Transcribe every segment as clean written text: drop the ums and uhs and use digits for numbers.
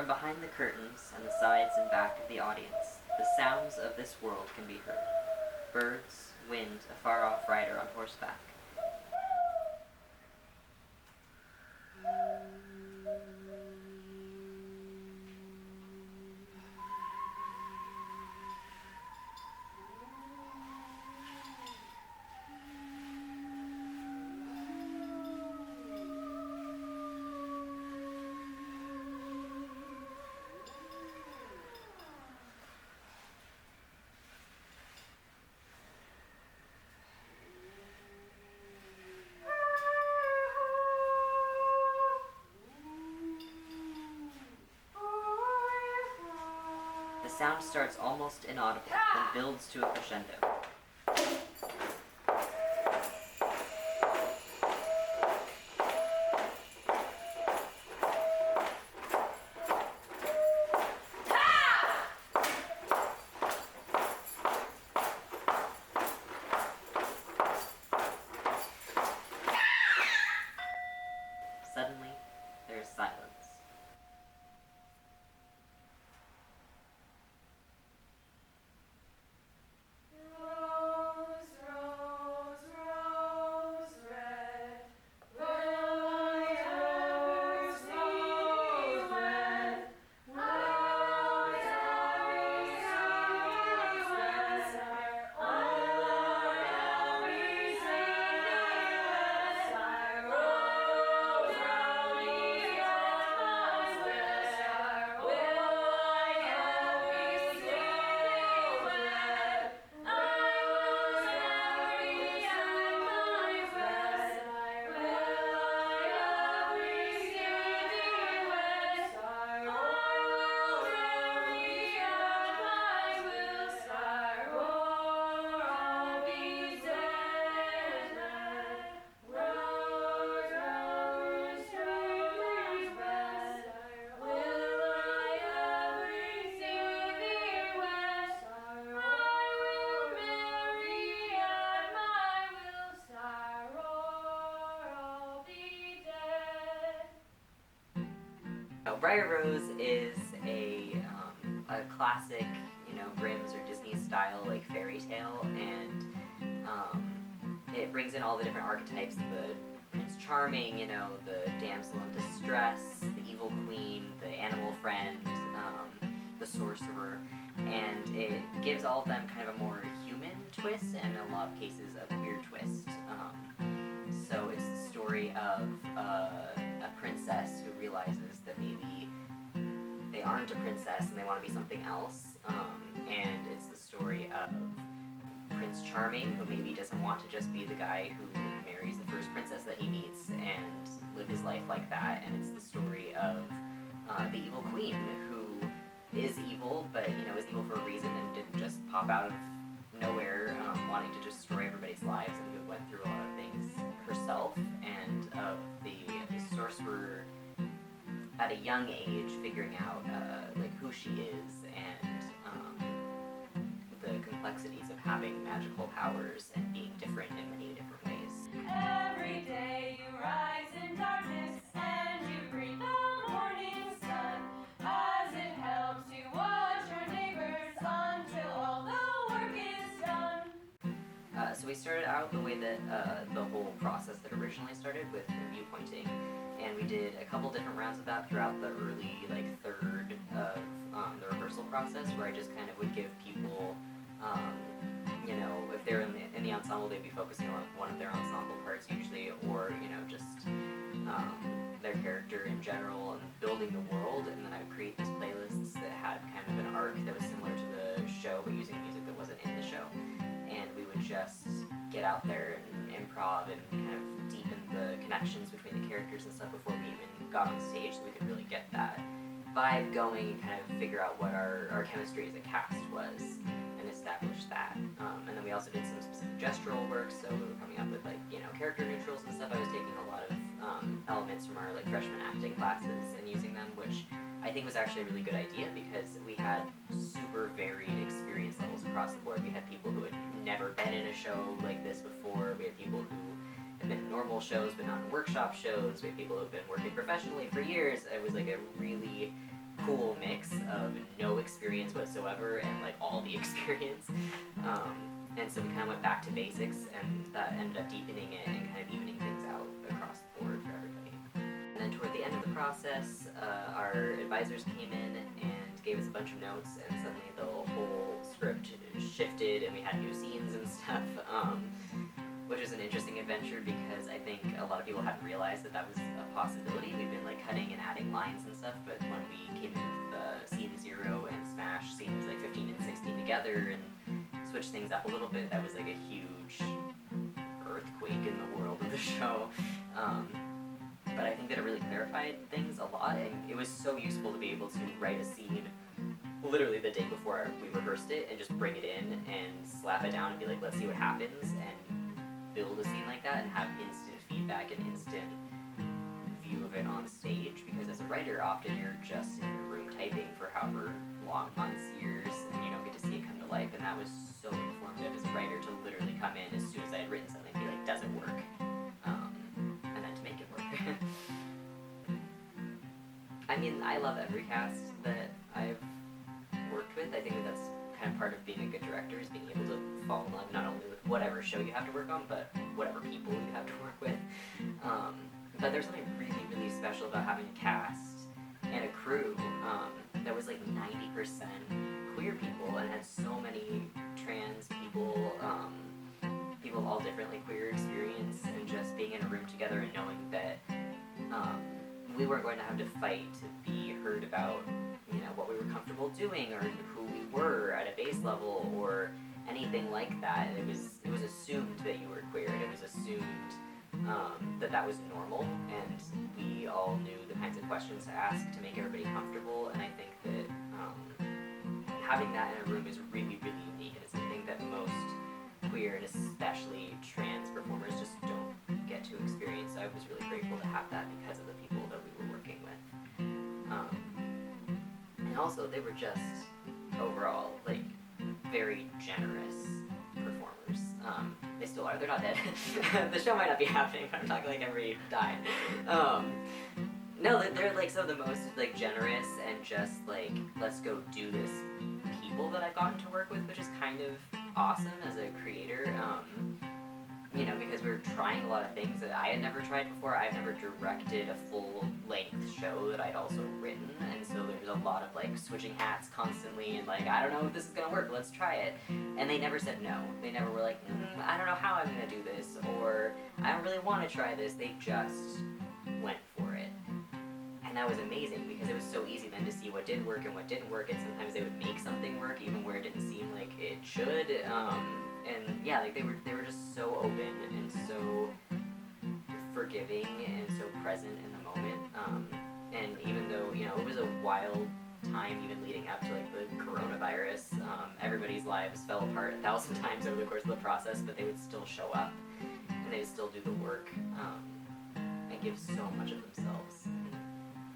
From behind the curtains and the sides and back of the audience, the sounds of this world can be heard. Birds, wind, a far-off rider on horseback. The sound starts almost inaudible, then builds to a crescendo. Suddenly, there is silence. BriarRose is a classic, Grimm's or Disney style fairy tale, and it brings in all the different archetypes: the Prince Charming, the damsel in distress, the evil queen, the animal friend, the sorcerer, and it gives all of them kind of a more human twist, and in a lot of cases a weird twist. So it's the story of a princess who realizes that maybe they aren't a princess and they want to be something else. And it's the story of Prince Charming, who maybe doesn't want to just be the guy who marries the first princess that he meets and live his life like that. And it's the story of the evil queen, who is evil, but is evil for a reason and didn't just pop out of nowhere wanting to destroy everybody's lives, and who went through a lot of things herself, and of the sorcerer at a young age figuring out who she is, and the complexities of having magical powers and being different in many different ways. Every day you rise in darkness and you greet the morning sun, as it helps you watch your neighbors until all the work is done. So we started out the way that the whole process that originally started with viewpointing, and we did a couple different rounds of that throughout the early third of the rehearsal process, where I just kind of would give people, if they're in the ensemble, they'd be focusing on one of their ensemble parts usually, or just their character in general and building the world, and then I would create these playlists that had kind of an arc that was similar to the show, but using music that wasn't in the show. And we would just get out there and improv and kind of deepen the connections between the characters and stuff before we even got on stage, so we could really get that vibe going and kind of figure out what our chemistry as a cast was and establish that. And then we also did some specific gestural work, so we were coming up with character neutrals and stuff. I was taking a lot of elements from our freshman acting classes and using them, which I think was actually a really good idea, because we had super varied experience levels across the board. We had people who had never been in a show like this before. We had people who had been in normal shows but not in workshop shows. We had people who had been working professionally for years. It was a really cool mix of no experience whatsoever and like all the experience. And so we kind of went back to basics, and that ended up deepening it and kind of evening things out across the board for everybody. And then toward the end of the process, our advisors came in and gave us a bunch of notes, and suddenly the whole script shifted and we had new scenes and stuff, which was an interesting adventure because I think a lot of people hadn't realized that that was a possibility. We'd been like cutting and adding lines and stuff, but when we came in with scene 0 and smash scenes like 15 and 16 together and switched things up a little bit, that was like a huge earthquake in the world of the show. But I think that it really clarified things a lot, and it was so useful to be able to write a scene literally the day before we rehearsed it and just bring it in and slap it down and be like, let's see what happens, and build a scene like that and have instant feedback and instant view of it on stage. Because as a writer, often you're just in your room typing for however long, months, years, and you don't get to see it come to life. And that was so informative as a writer to literally come in as soon as I had written something and be like, does it work? And then to make it work. I mean, I love every cast that I've worked with. I think that that's kind of part of being a good director, is being able to fall in love not only with whatever show you have to work on, but whatever people you have to work with. But there's something really, really special about having a cast and a crew that was like 90% queer people and had so many trans people, people of all different like queer experience, and just being in a room together and knowing that we weren't going to have to fight to be heard about, you know, what we were comfortable doing or who we were at a base level or anything like that. It was assumed that you were queer, and it was assumed that was normal, and we all knew the kinds of questions to ask to make everybody comfortable. And I think that having that in a room is really, really unique, and it's something that most queer and especially trans performers just don't get to experience. So I was really grateful to have that because of the people that we were working with. And also, they were just overall like very generous performers. They still are. They're not dead. The show might not be happening, but I'm talking like everybody died. No, they're like some of the most like generous and just like, let's go do this people that I've gotten to work with, which is kind of awesome as a creator. You know, because we were trying a lot of things that I had never tried before. I've never directed a full-length show that I'd also written, and so there was a lot of like switching hats constantly, and like, I don't know if this is gonna work, let's try it. And they never said no. They never were like, I don't know how I'm gonna do this, or I don't really want to try this. They just went for it. And that was amazing, because it was so easy then to see what did work and what didn't work, and sometimes they would make something work even where it didn't seem like it should. And yeah, like they were just so open and so forgiving and so present in the moment. And even though, you know, it was a wild time even leading up to like the coronavirus, everybody's lives fell apart 1,000 times over the course of the process, but they would still show up and they would still do the work and give so much of themselves.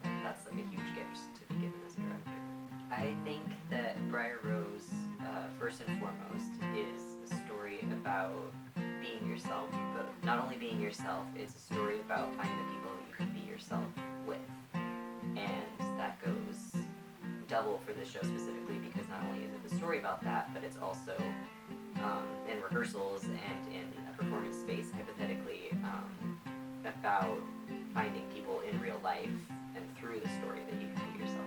And that's like a huge gift to be given as a director. I think that BriarRose, first and foremost, is a story about being yourself, but not only being yourself, it's a story about finding the people you can be yourself with. And that goes double for this show specifically, because not only is it the story about that, but it's also in rehearsals and in a performance space, hypothetically, about finding people in real life and through the story that you can be yourself.